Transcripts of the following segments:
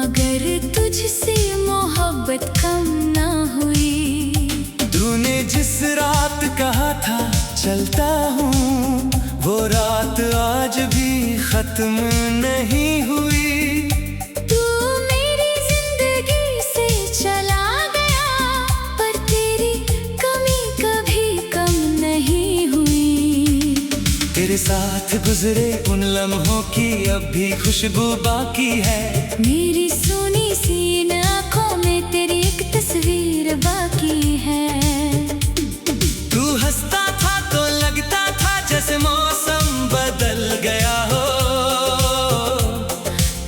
मगर तुझसे मोहब्बत कम ना हुई। तूने जिस रात कहा था चलता हूँ, वो रात आज भी खत्म नहीं हुई। तू मेरी जिंदगी से चला गया, पर तेरी कमी कभी कम नहीं हुई। तेरे साथ गुजरे उन लम्हों की अब भी खुशबू बाकी है। मेरी सुनी सी इन आँखों में तेरी एक तस्वीर बाकी है। तू हंसता था तो लगता था जैसे मौसम बदल गया हो।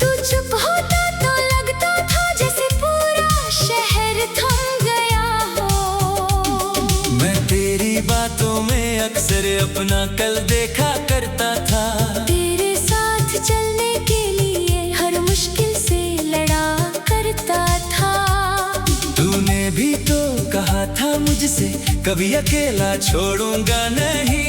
तू चुप होता तो लगता था जैसे पूरा शहर थम गया हो। मैं तेरी बातों में अक्सर अपना कल देखा करता था। तेरे साथ चलने के लिए हर मुश्किल से लड़ा करता था। तूने भी तो कहा था मुझसे कभी अकेला छोड़ूंगा नहीं।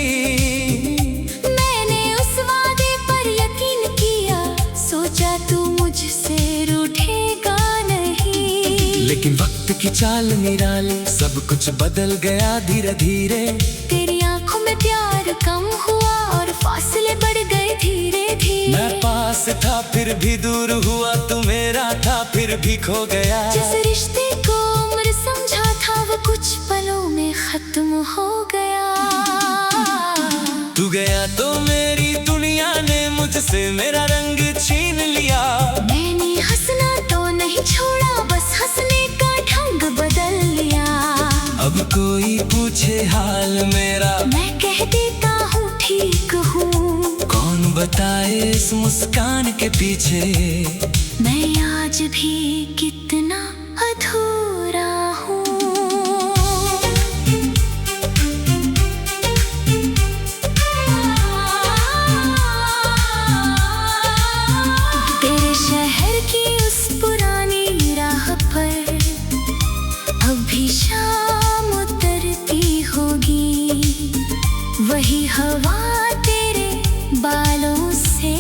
मैंने उस वादे पर यकीन किया, सोचा तू मुझसे रूठेगा नहीं। लेकिन वक्त की चाल निराली, सब कुछ बदल गया धीरे धीरे। तेरी आंखों में प्यार कम हुआ और फासले बढ़ गए धीरे धीरे। मैं पास था फिर भी दूर हुआ, तू मेरा था फिर भी खो गया। जिस रिश्ते को उम्र समझा था वो कुछ पलों में खत्म हो गया। तू गया तो मेरी दुनिया ने मुझसे मेरा रंग छीन लिया। मैंने हंसना तो नहीं छोड़ा, बस हंसने का ढंग बदल लिया। अब कोई पूछे हाल मेरा, मैं कह देता हूँ ठीक हूँ। कौन बताए इस मुस्कान के पीछे मैं आज भी कितना अधूरा हूँ। तेरे शहर की उस पुरानी राह पर अब भी शाम उतरती होगी। वही हवा तेरे बालों से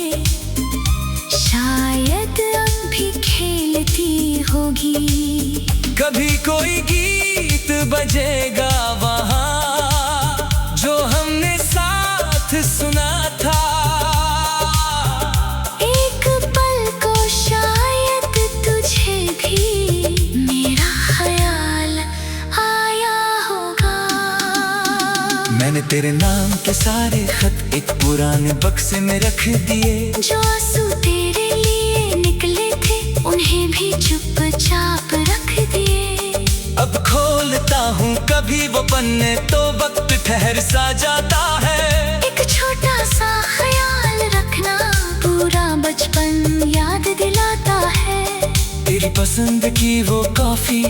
शायद अब भी खेलती होगी। कभी कोई गीत बजेगा वहाँ जो हमने साथ सुना था। एक पल को शायद तुझे भी मेरा ख्याल आया होगा। मैंने तेरे नाम के सारे खत एक पुराने बक्से में रख दिए। जो आंसू तेरे लिए निकले थे उन्हें भी चुपचाप रख दिए। अब खोलता हूँ कभी वो पन्ने तो वक्त ठहर सा जाता है। एक छोटा सा ख्याल रखना पूरा बचपन याद दिलाता है। तेरी पसंद की वो कॉफी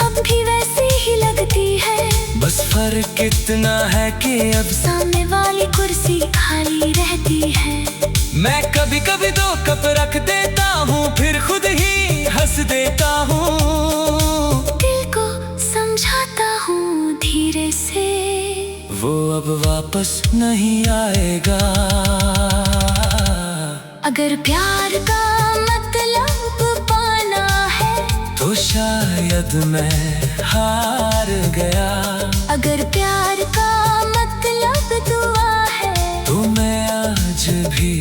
अब भी वैसी ही लगती है। बस फर्क इतना है कि अब सामने वाली कुर्सी खाली रहती है। मैं कभी कभी 2 कप रख देता हूँ फिर खुद ही हंस देता हूँ। दिल को समझाता हूँ धीरे से, वो अब वापस नहीं आएगा। अगर प्यार का मतलब पाना है तो शायद मैं हार गया। अगर प्यार का मतलब दुआ है तो मैं आज भी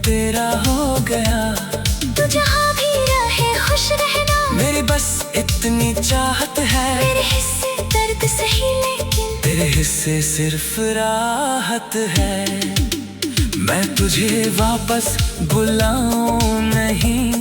तेरा हो गया। तू जहाँ भी रहे खुश रहना, मेरी बस इतनी चाहत है। मेरे हिस्से दर्द सही लेकिन तेरे हिस्से सिर्फ राहत है। मैं तुझे वापस बुलाऊं नहीं,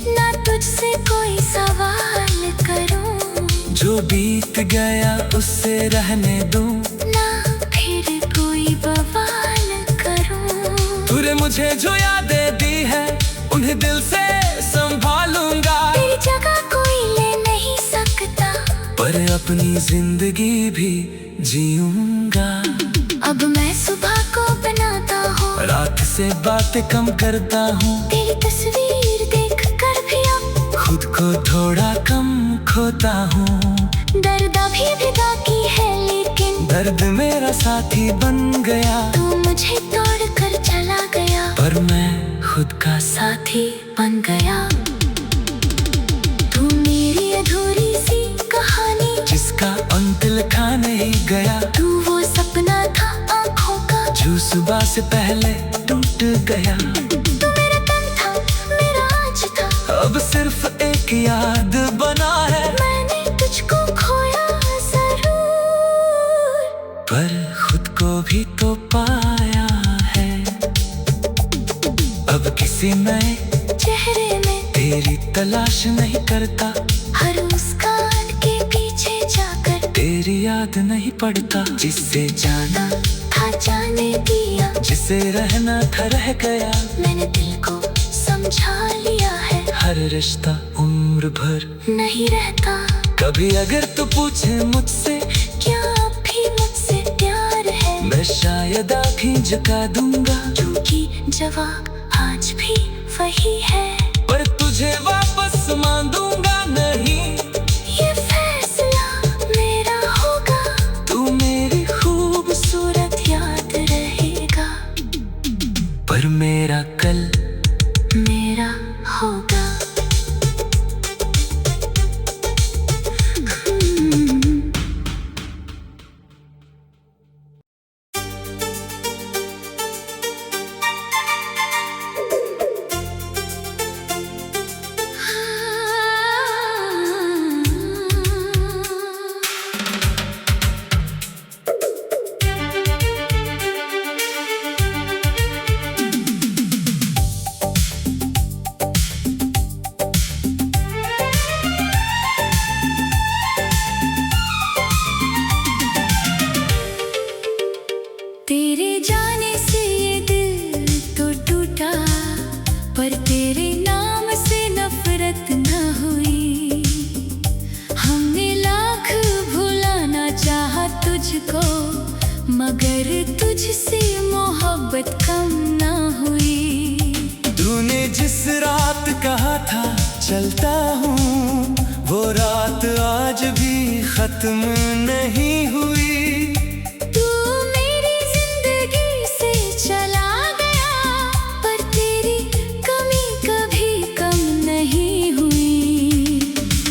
ना तुझसे कोई सवाल करूं, जो बीत गया उससे रहने दूं, ना फिर कोई बवाल करूं। तूने मुझे जो यादें दी है उन्हें दिल से संभालूंगा। तेरी जगह कोई ले नहीं सकता, पर अपनी जिंदगी भी जीऊंगा। अब मैं सुबह को बनाता हूँ, रात से बातें कम करता हूँ। तेरी तस्वीर देख कर भी अब खुद को थोड़ा कम खोता हूँ। दर्द अभी भी बाकी है लेकिन दर्द मेरा साथी बन गया। तू मुझे तोड़ कर चला गया, पर मैं खुद का साथी बन गया। गया। तू वो सपना था आँखों का जो सुबह से पहले टूट गया। तू मेरा तन था, मेरा आज था, अब सिर्फ एक याद बना है। मैंने तुझको खोया जरूर, पर खुद को भी तो पाया है। अब किसी नए चेहरे में तेरी तलाश नहीं करता। हर मुस्कान के पीछे जाकर तेरी याद नहीं पड़ता। जिससे जाना था जाने दिया, जिसे रहना था रह गया। मैंने दिल को समझा लिया है, हर रिश्ता उम्र भर नहीं रहता। कभी अगर तू पूछे मुझसे क्या अब भी मुझसे प्यार है, मैं शायद आँखें झुका दूंगा। क्योंकि जवाब आज भी वही है। पर तुझे वापस मान दूंगा नहीं, ये फैसला मेरा होगा। तू मेरी खूबसूरत याद रहेगा, पर मेरा कल मेरा होगा। तेरे जाने से ये दिल तो टूटा, पर तेरे नाम से नफरत न हुई। हमने लाख भुलाना चाहा तुझको, मगर तुझसे मोहब्बत कम न हुई। तूने जिस रात कहा था चलता हूँ, वो रात आज भी खत्म नहीं हुई।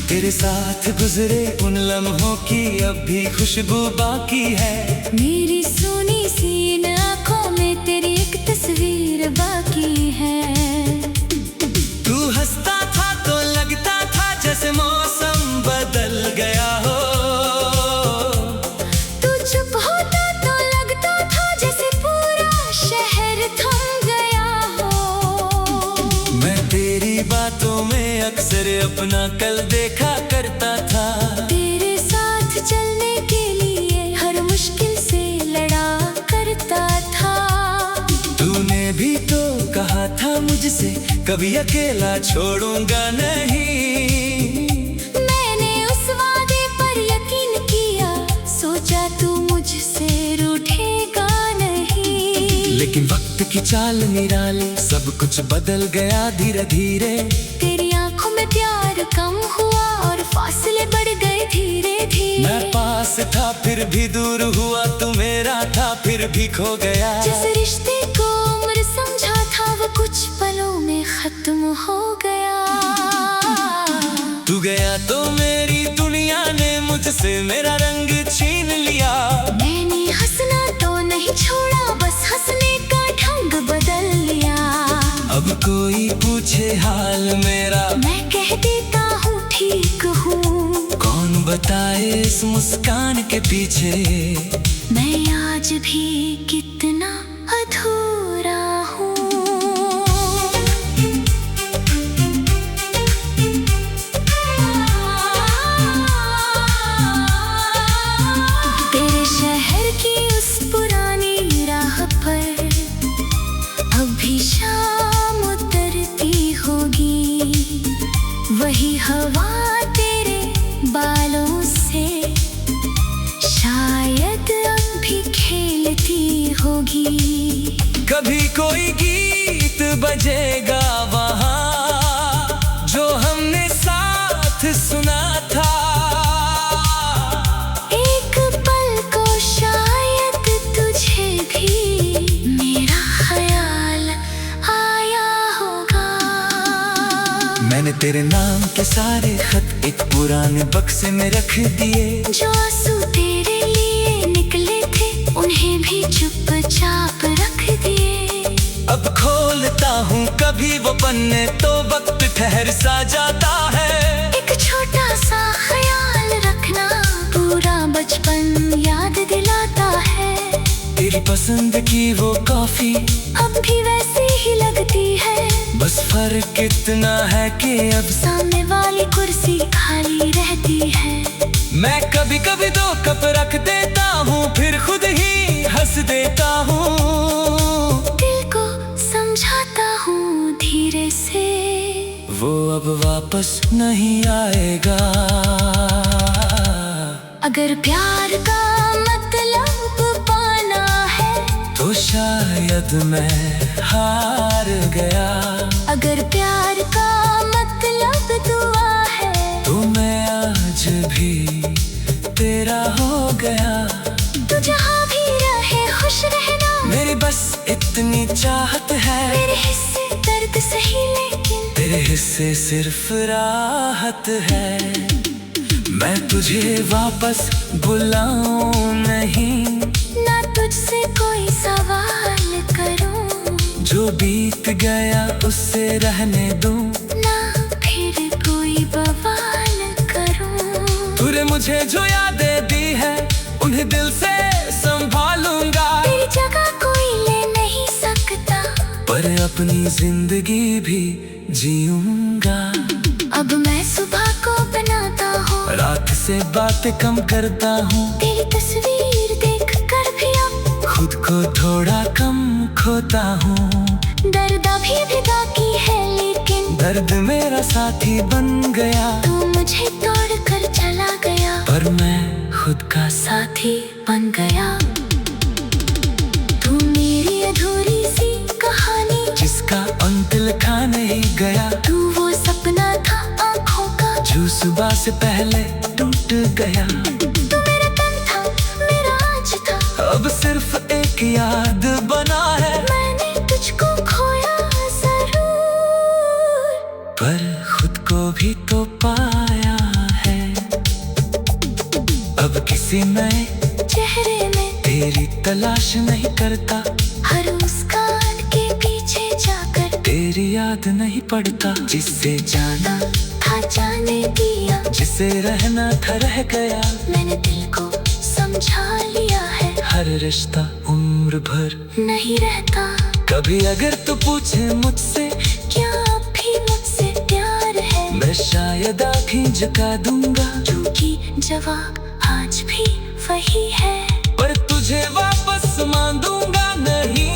तेरे साथ गुजरे उन लम्हों की अब भी खुशबू बाकी है। मेरी सुनी सी इन आँखों में तेरी एक तस्वीर बाकी है। तू हंसता था तो लगता था जैसे मौसम बदल गया हो। तू चुप होता तो लगता था जैसे पूरा शहर थम गया हो। मैं तेरी बातों में अक्सर अपना कल देखा करता था। तेरे साथ चलने के लिए हर मुश्किल से लड़ा करता था। तूने भी तो कहा था मुझसे कभी अकेला छोड़ूंगा नहीं। मैंने उस वादे पर यकीन किया, सोचा तू मुझसे रूठेगा नहीं। लेकिन वक्त की चाल निराली, सब कुछ बदल गया धीरे धीरे। तेरी आंखों में प्यार कम हुआ और फासले बढ़ गए धीरे धीरे। मैं पास था फिर भी दूर हुआ, तू मेरा था फिर भी खो गया। जिस रिश्ते को उम्र समझा था वो कुछ पलों में खत्म हो गया। तू गया तो मेरी दुनिया ने मुझसे मेरा रंग छीन लिया। मैंने हंसना तो नहीं छोड़ा, बस हंसने का ढंग बदल लिया। अब कोई पूछे हाल मेरा, मैं कह देता हूँ ठीक हूँ। कौन बताए इस मुस्कान के पीछे मैं आज भी कितना अधूरा हूँ। तेरे शहर की उस पुरानी राह पर अब भी शाम उतरती होगी। वही हवा तेरे बालों से शायद अब भी खेलती होगी। कभी कोई गीत बजेगा वहाँ जो हमने साथ सुना था। एक पल को शायद तुझे भी मेरा ख्याल आया होगा। मैंने तेरे नाम के सारे खत एक पुराने बक्से में रख दिए। जो आंसू तेरे लिए उन्हें भी चुपचाप रख दिए। अब खोलता हूँ कभी वो पन्ने तो वक्त ठहर सा जाता है। एक छोटा सा ख्याल रखना पूरा बचपन याद दिलाता है। तेरी पसंद की वो कॉफी अब भी वैसी ही लगती है। बस फर्क इतना है कि अब सामने वाली कुर्सी खाली रहती है। मैं कभी कभी 2 कप रख देता हूँ फिर खुद ही हंस देता हूँ। दिल को समझाता हूँ धीरे से, वो अब वापस नहीं आएगा। अगर प्यार का मतलब पाना है तो शायद मैं हार गया। अगर प्यार का मतलब दुआ है तो मैं आज भी तेरा हो गया। तू जहाँ भी रहे खुश रहना। मेरी बस इतनी चाहत है, मेरे हिस्से दर्द सही लेकिन तेरे हिस्से सिर्फ राहत है। मैं तुझे वापस बुलाऊं नहीं, ना तुझसे कोई सवाल करूं, जो बीत गया उससे रहने दूं, ना फिर कोई बवाल करूं। तूने मुझे जो यादें दी है उन्हें दिल से संभालूंगा। तेरी जगह कोई ले नहीं सकता, पर अपनी जिंदगी भी जीऊंगा। अब मैं सुबह को बनाता हूँ, रात से बातें कम करता हूँ। तेरी तस्वीर देख कर भी अब खुद को थोड़ा कम खोता हूँ। दर्द अभी भी बाकी है लेकिन दर्द मेरा साथी बन गया। तू मुझे तोड़ कर चला गया, पर मैं खुद का साथी बन गया। तू मेरी अधूरी सी कहानी, जिसका अंत लिखा नहीं गया। तू वो सपना था आँखों का, जो सुबह से पहले टूट गया। तू मेरा तन था मेरा आज था, अब सिर्फ एक याद बना है। मैंने तुझको खोया जरूर, पर खुद को भी तो पाया है। अब किसी नए चेहरे में तेरी तलाश नहीं करता। हर मुस्कान के पीछे जाकर तेरी याद नहीं पड़ता। जिससे जाना था जाने दिया, जिसे रहना था रह गया। मैंने दिल को समझा लिया है, हर रिश्ता उम्र भर नहीं रहता। कभी अगर तू पूछे मुझसे क्या अब भी मुझसे प्यार है, मैं शायद आँखें झुका दूंगा। क्योंकि जवाब आज भी वही है। पर तुझे वापस मान दूंगा नहीं,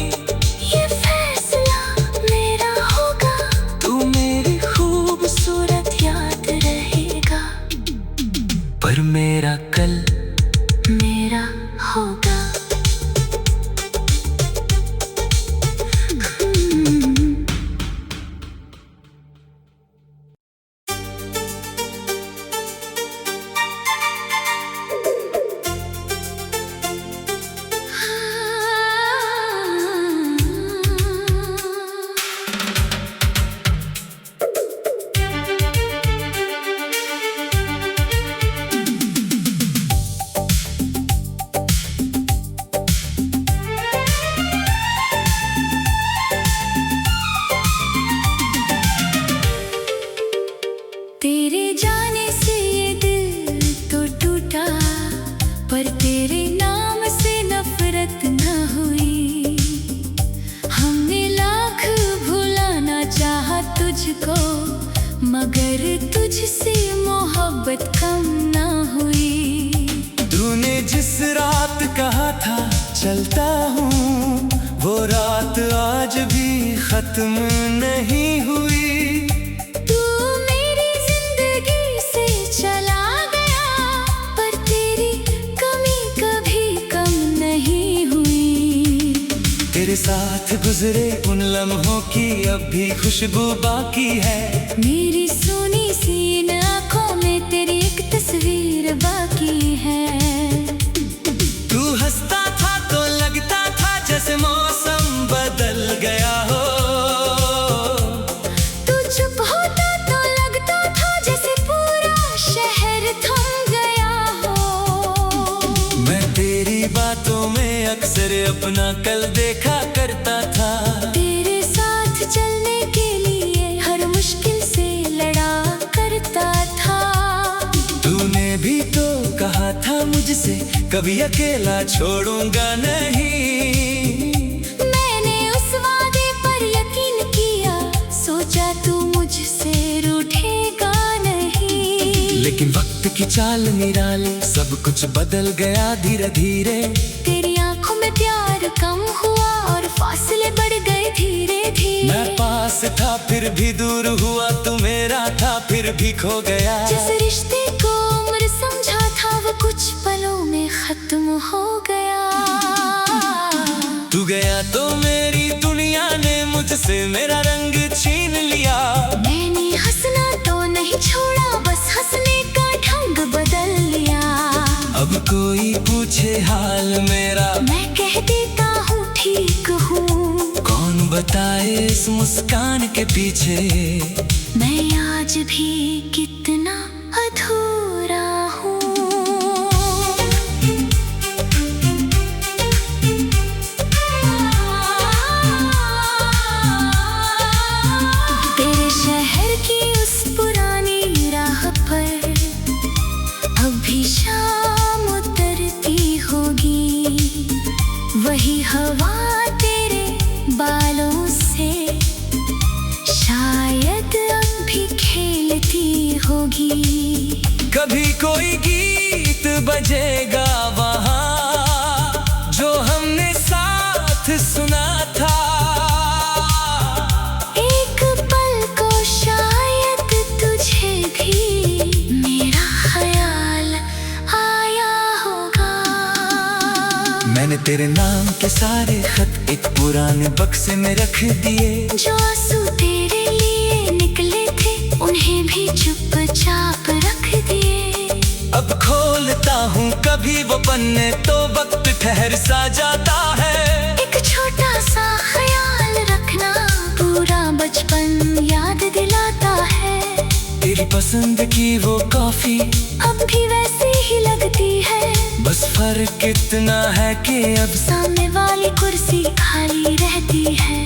ये फैसला मेरा होगा। तू मेरी खूबसूरत याद रहेगा, पर मेरा कल मेरा होगा। तेरे जाने से ये दिल तो टूटा, पर तेरे नाम से नफरत न हुई। हमने लाख भुलाना चाहा तुझको, मगर तुझसे मोहब्बत कम न हुई। तूने जिस रात कहा था चलता हूँ, वो रात आज भी खत्म नहीं हुई। तेरे साथ गुजरे उन लम्हों की अब भी खुशबू बाकी है। मेरी सोनी सी इन आँखों में तेरी एक तस्वीर बाकी है। तू हंसता था तो लगता था जैसे मौसम बदल गया हो। तू चुप होता तो लगता था जैसे पूरा शहर थम गया हो। मैं तेरी बातों में अपना कल देखा करता था। तेरे साथ चलने के लिए हर मुश्किल से लड़ा करता था। तूने भी तो कहा था मुझसे कभी अकेला छोड़ूंगा नहीं। मैंने उस वादे पर यकीन किया, सोचा तू मुझसे रूठेगा नहीं। लेकिन वक्त की चाल निराली, सब कुछ बदल गया धीरे धीरे। तेरी आंखों में प्यार कम हुआ और फासले बढ़ गए धीरे धीरे। मैं पास था फिर भी दूर हुआ, तू मेरा था फिर भी खो गया। जिस रिश्ते को उम्र समझा था वो कुछ पलों में खत्म हो गया। तू गया तो मेरी दुनिया ने मुझसे मेरा रंग छीन लिया। मैंने हंसना तो नहीं छोड़ा, बस हंसने का ढंग बदल लिया। अब कोई पूछे हाल मेरा, मैं कह देता हूँ ठीक हूँ। कौन बताए इस मुस्कान के पीछे मैं आज भी कितना अधूरा हूँ। तेरे शहर की उस पुरानी राह पर अब भी शाम उतरती होगी। वही हवा तेरे बालों से शायद अब भी खेलती होगी। कभी कोई गीत बजेगा वहाँ जो हमने साथ सुना था। एक पल को शायद तुझे भी मेरा ख्याल आया होगा। मैंने तेरे नाम के सारे खत एक पुराने बक्से में रख दिए। जो आंसू तेरे लिए निकले थे उन्हें भी चुपचाप रख दिए। अब खोलता हूँ कभी वो पन्ने तो वक्त ठहर सा जाता है। एक छोटा सा ख्याल रखना पूरा बचपन याद दिलाता है। तेरी पसंद की वो कॉफी अब भी वैसी ही लगती है। बस फर्क इतना है कि अब सामने वाली कुर्सी खाली रहती है।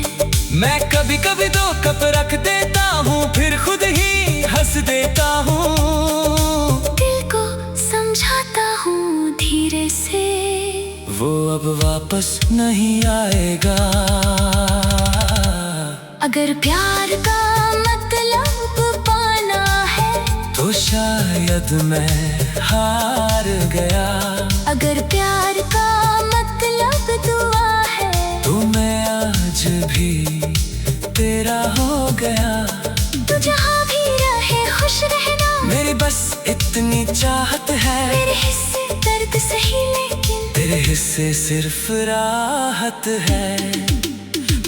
मैं कभी कभी 2 कप रख देता हूँ फिर खुद ही हंस देता हूँ। दिल को समझाता हूँ धीरे से, वो अब वापस नहीं आएगा। अगर प्यार का मतलब पाना है तो शायद मैं हार गया। अगर प्यार का मतलब दुआ है तो मैं आज भी तेरा हो गया। तू जहाँ भी रहे खुश रहना। मेरी बस इतनी चाहत है, मेरे हिस्से दर्द सही लेकिन तेरे हिस्से सिर्फ राहत है।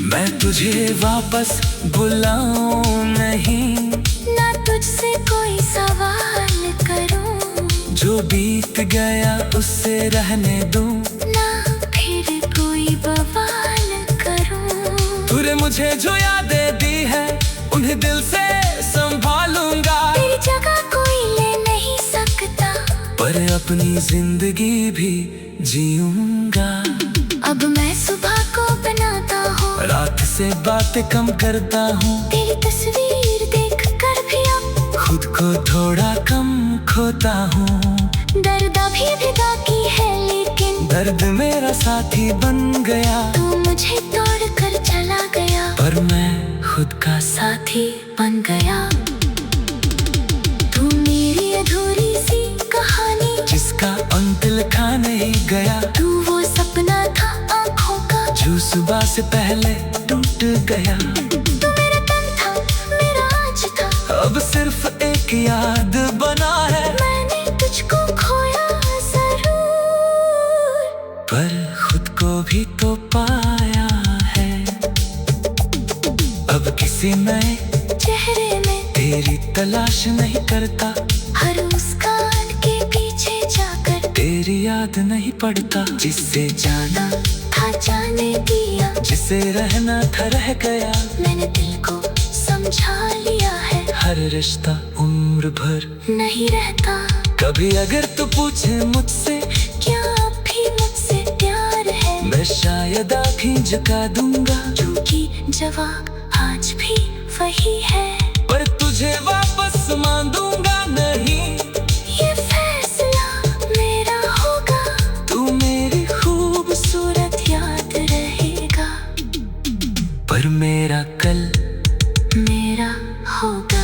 मैं तुझे वापस बुलाऊं नहीं, ना तुझसे कोई सवाल करूं, जो बीत गया उससे रहने दूं, ना फिर कोई बवाल करूं। तूने मुझे जो यादें दी है उन्हें दिल से संभालूंगा। तेरी जगह कोई ले नहीं सकता, पर अपनी जिंदगी भी जीऊंगा। अब मैं सुबह को बनाता हूँ, रात से बातें कम करता हूँ। तेरी तस्वीर देख कर भी अब खुद को थोड़ा कम खोता हूँ। दर्द अभी भी बाकी है लेकिन दर्द मेरा साथी बन गया। तू मुझे तोड़ कर चला गया, पर मैं खुद का साथी बन गया। तू मेरी अधूरी सी कहानी, जिसका अंत लिखा नहीं गया। तू वो सपना था आँखों का, जो सुबह से पहले टूट गया। तू मेरा तन था मेरा आज था, अब सिर्फ एक याद बना है। मैंने तुझको खोया जरूर, पर खुद को भी तो पाया है। अब किसी नए चेहरे में तेरी तलाश नहीं करता। हर मुस्कान के पीछे जाकर तेरी याद नहीं पड़ता। जिससे जाना था जाने दिया, जिसे रहना था रह गया। मैंने दिल को समझा लिया है। हर रिश्ता उम्र भर नहीं रहता, कभी अगर तू पूछे मुझसे क्या अब भी मुझसे प्यार है। मैं है शायद आँखें झुका दूंगा, क्योंकि जवाब आज भी वही है। पर तुझे वापस मांगूंगा नहीं, ये फैसला मेरा होगा। तू मेरी खूबसूरत याद रहेगा, पर मेरा कल मेरा होगा।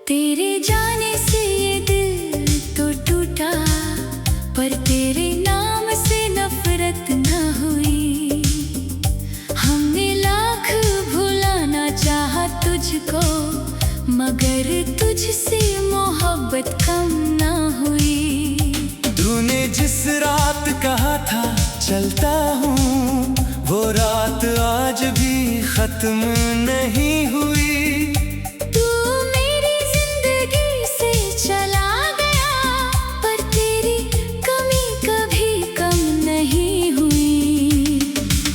तेरे जाने से ये दिल तो टूटा, पर तेरे नाम से नफरत न हुई। हमने लाख भुलाना चाहा तुझको, मगर तुझसे मोहब्बत कम न हुई। तूने जिस रात कहा था चलता हूँ, वो रात आज भी खत्म नहीं हुई।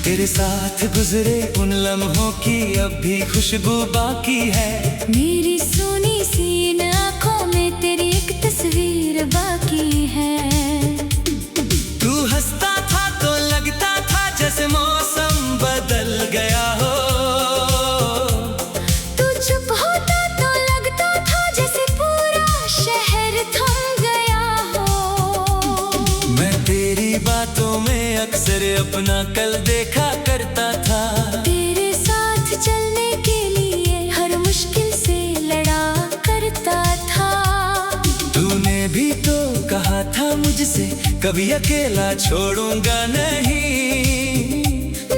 तेरे साथ गुजरे उन लम्हों की अब भी खुशबू बाकी है। मेरी सोनी सी इन आँखों में तेरी एक तस्वीर बाकी है। तू हंसता था तो लगता था जैसे मौसम बदल गया हो, तू चुप होता तो लगता था जैसे पूरा शहर थम गया हो। मैं तेरी बातों में अक्सर अपना कल देखा करता था। तेरे साथ चलने के लिए हर मुश्किल से लड़ा करता था। तूने भी तो कहा था मुझसे कभी अकेला छोड़ूंगा नहीं।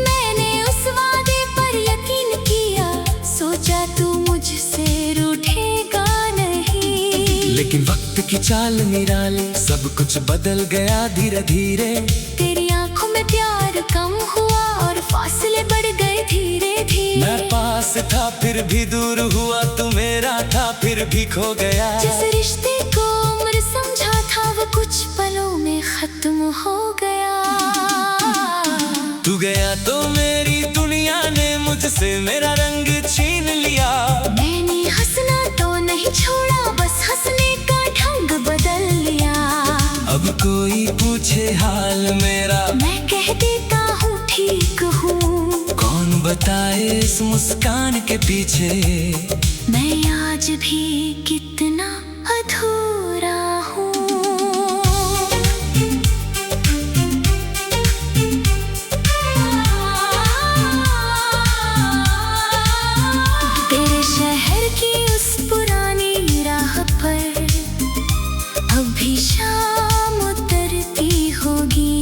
मैंने उस वादे पर यकीन किया, सोचा तू मुझसे रूठेगा नहीं। लेकिन वक्त की चाल निराली, सब कुछ बदल गया धीरे धीरे। तेरी आंखों में प्यार कम हुआ और फासले बढ़ गए धीरे धीरे। मैं पास था फिर भी दूर हुआ, तू मेरा था फिर भी खो गया। जिस रिश्ते को उम्र समझा था वो कुछ पलों में खत्म हो गया। तू गया तो मेरी दुनिया ने मुझसे मेरा रंग छीन लिया। मैंने हंसना तो नहीं छोड़ा, बस हंसने का ढंग बदल लिया। अब कोई पूछे हाल मेरा, मैं कह देता हूँ ठीक हूँ। कौन बताए इस मुस्कान के पीछे मैं आज भी कितना अधूरा हूँ। तेरे शहर की उस पुरानी राह पर अब भी शाम उतरती होगी।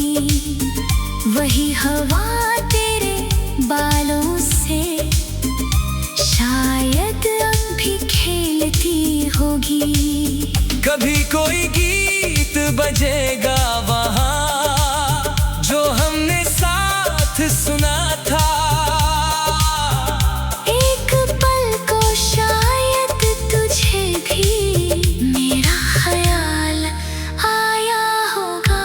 वही हवा तेरे बालों से शायद अब भी खेलती होगी। कभी कोई गीत बजेगा वहाँ जो हमने साथ सुना था। एक पल को शायद तुझे भी मेरा ख्याल आया होगा।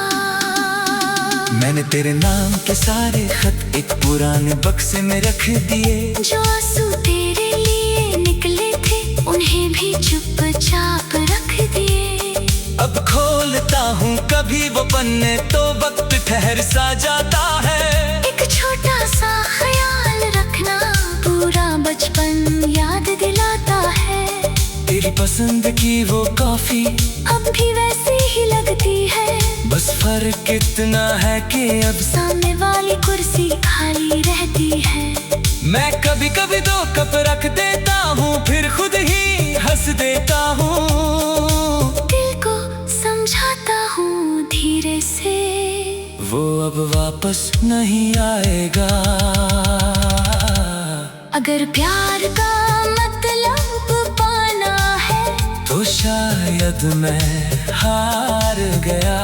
मैंने तेरे नाम के सारे खत एक पुराने बक्से में रख दिए। जो आंसू तेरे लिए निकले थे उन्हें भी चुपचाप रख दिए। अब खोलता हूँ कभी वो पन्ने तो वक्त ठहर सा जाता है। एक छोटा सा ख्याल रखना पूरा बचपन याद दिलाता है। तेरी पसंद की वो कॉफी अब भी वैसी ही लगती है। बस फर्क इतना है कि अब सामने वाली कुर्सी खाली रहती है। मैं कभी कभी 2 कप रख देता हूँ फिर खुद ही हंस देता हूँ। दिल को समझाता हूँ धीरे से, वो अब वापस नहीं आएगा। अगर प्यार का मतलब पाना है शायद मैं हार गया।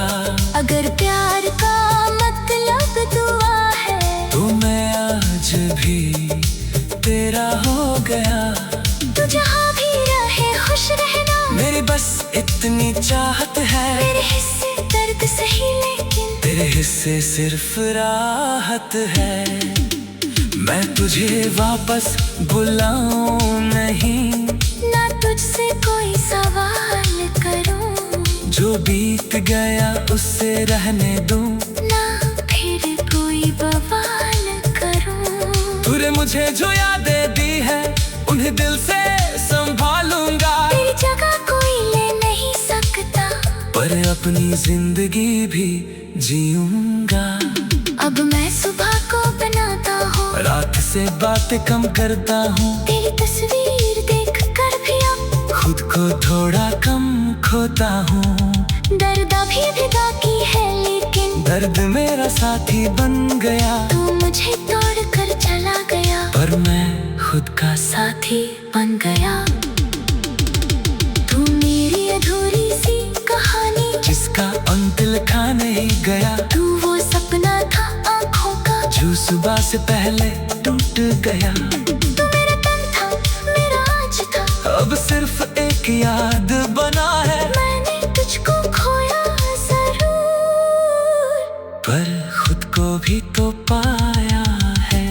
अगर प्यार का मतलब दुआ है तो मैं आज भी तेरा हो गया। तू जहाँ भी रहे खुश रहना, मेरी बस इतनी चाहत है। मेरे हिस्से दर्द सही लेकिन तेरे हिस्से सिर्फ राहत है। मैं तुझे वापस बुलाऊं नहीं, ना तुझसे कोई सवाल करूं, जो बीत गया उससे रहने दूं, ना फिर कोई बवाल करूं। तूने मुझे जो यादें दी है उन्हें दिल से संभालूंगा। तेरी जगह कोई ले नहीं सकता, पर अपनी जिंदगी भी जीऊंगा। अब मैं सुबह को बनाता हूँ, रात से बातें कम करता हूँ। तेरी तस्वीर देख कर भी अब खुद को थोड़ा कम खोता हूँ। दर्द अभी भी बाकी है लेकिन दर्द मेरा साथी बन गया। तू मुझे तोड़ कर चला गया, पर मैं खुद का साथी बन गया। तू मेरी अधूरी सी कहानी, जिसका अंत लिखा नहीं गया। तू वो सपना था आँखों का, जो सुबह से पहले टूट गया। तू मेरा तन था, मेरा आज था, अब सिर्फ एक याद बना है। मैंने तुझको खोया जरूर, पर खुद को भी तो पाया है।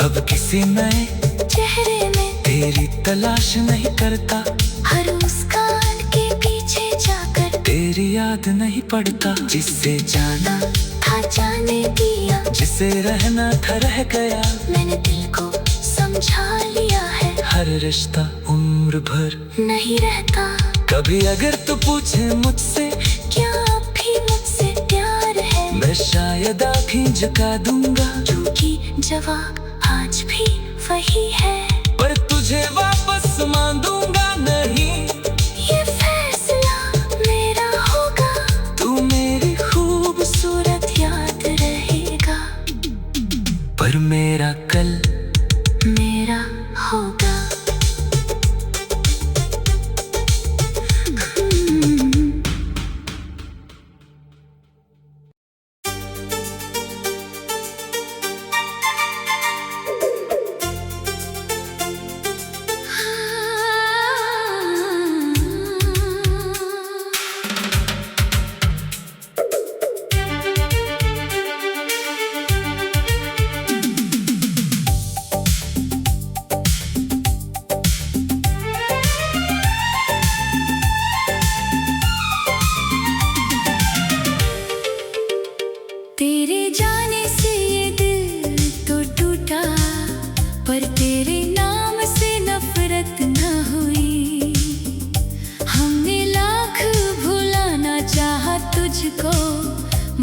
अब किसी नए चेहरे में तेरी तलाश नहीं करता। हर मुस्कान के पीछे जाकर तेरी याद नहीं पड़ता। जिससे जाना था जाने दिया, जिसे रहना था रह गया। मैंने दिल को समझा लिया है, हर रिश्ता उम्र भर नहीं रहता। कभी अगर तू पूछे मुझसे क्या अब भी मुझसे प्यार है, मैं शायद आँखें झुका दूंगा। क्योंकि जवाब आज भी वही है। पर तुझे वापस मांगूंगा नहीं, ये फैसला मेरा होगा। तू मेरी खूबसूरत याद रहेगा, पर मेरा कल मेरा होगा। तेरे जाने से ये दिल तो टूटा, पर तेरे नाम से नफरत न हुई। हमने लाख भुलाना चाहा तुझको,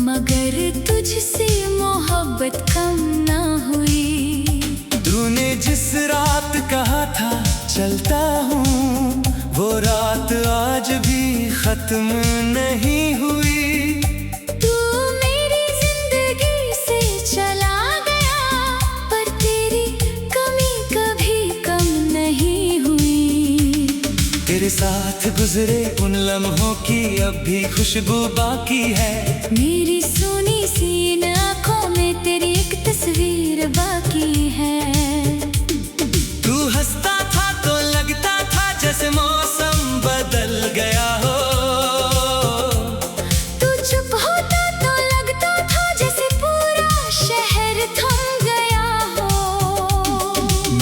मगर तुझसे मोहब्बत कम न हुई। तूने जिस रात कहा था चलता हूँ, वो रात आज भी खत्म नहीं हुई। तेरे साथ गुजरे उन लम्हों की अब भी खुशबू बाकी है। मेरी सोनी सी इन आँखों में तेरी एक तस्वीर बाकी है। तू हंसता था तो लगता था जैसे मौसम बदल गया हो। तू चुप होता तो लगता था जैसे पूरा शहर थम गया हो।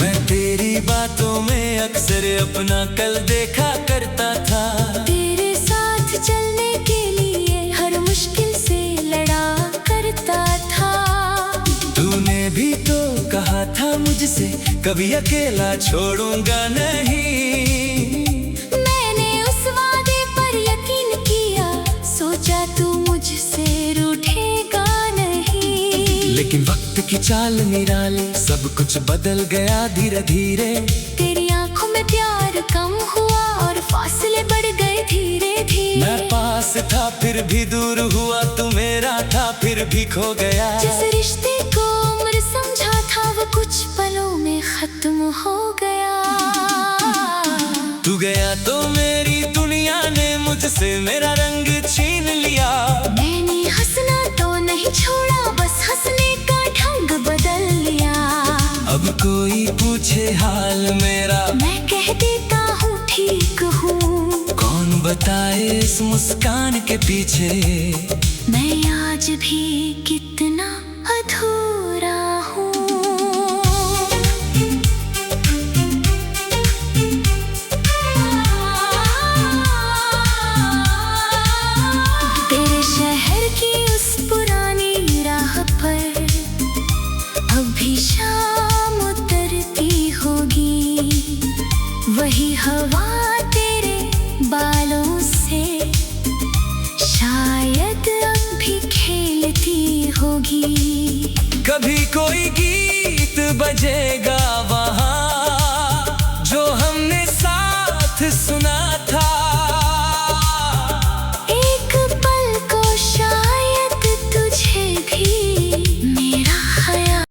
मैं तेरी बातों में अक्सर अपना कल देखा करता था। तेरे साथ चलने के लिए हर मुश्किल से लड़ा करता था। तूने भी तो कहा था मुझसे कभी अकेला छोड़ूंगा नहीं। मैंने उस वादे पर यकीन किया, सोचा तू मुझसे रूठेगा नहीं। लेकिन वक्त की चाल निराली, सब कुछ बदल गया धीरे धीरे। तेरी आंखों में प्यार कम हुआ और फासले बढ़ गए धीरे धीरे। मैं पास था फिर भी दूर हुआ, तू मेरा था फिर भी खो गया। जिस रिश्ते को उम्र समझा था वो कुछ पलों में खत्म हो गया। तू गया तो मेरी दुनिया ने मुझसे मेरा रंग छीन लिया। मैंने हंसना तो नहीं छोड़ा, बस हंसने का ढंग बदल लिया। अब कोई पूछे हाल मेरा, मैं कह देता हूँ ठीक हूँ। कौन बताए इस मुस्कान के पीछे मैं आज भी कितना अधूरा हूँ। तेरे शहर की उस पुरानी राह पर अब भी शाम उतरती होगी। वही हवा तेरे बालों से शायद अब भी खेलती होगी। कभी कोई गीत बजेगा वहाँ जो हमने साथ सुना था।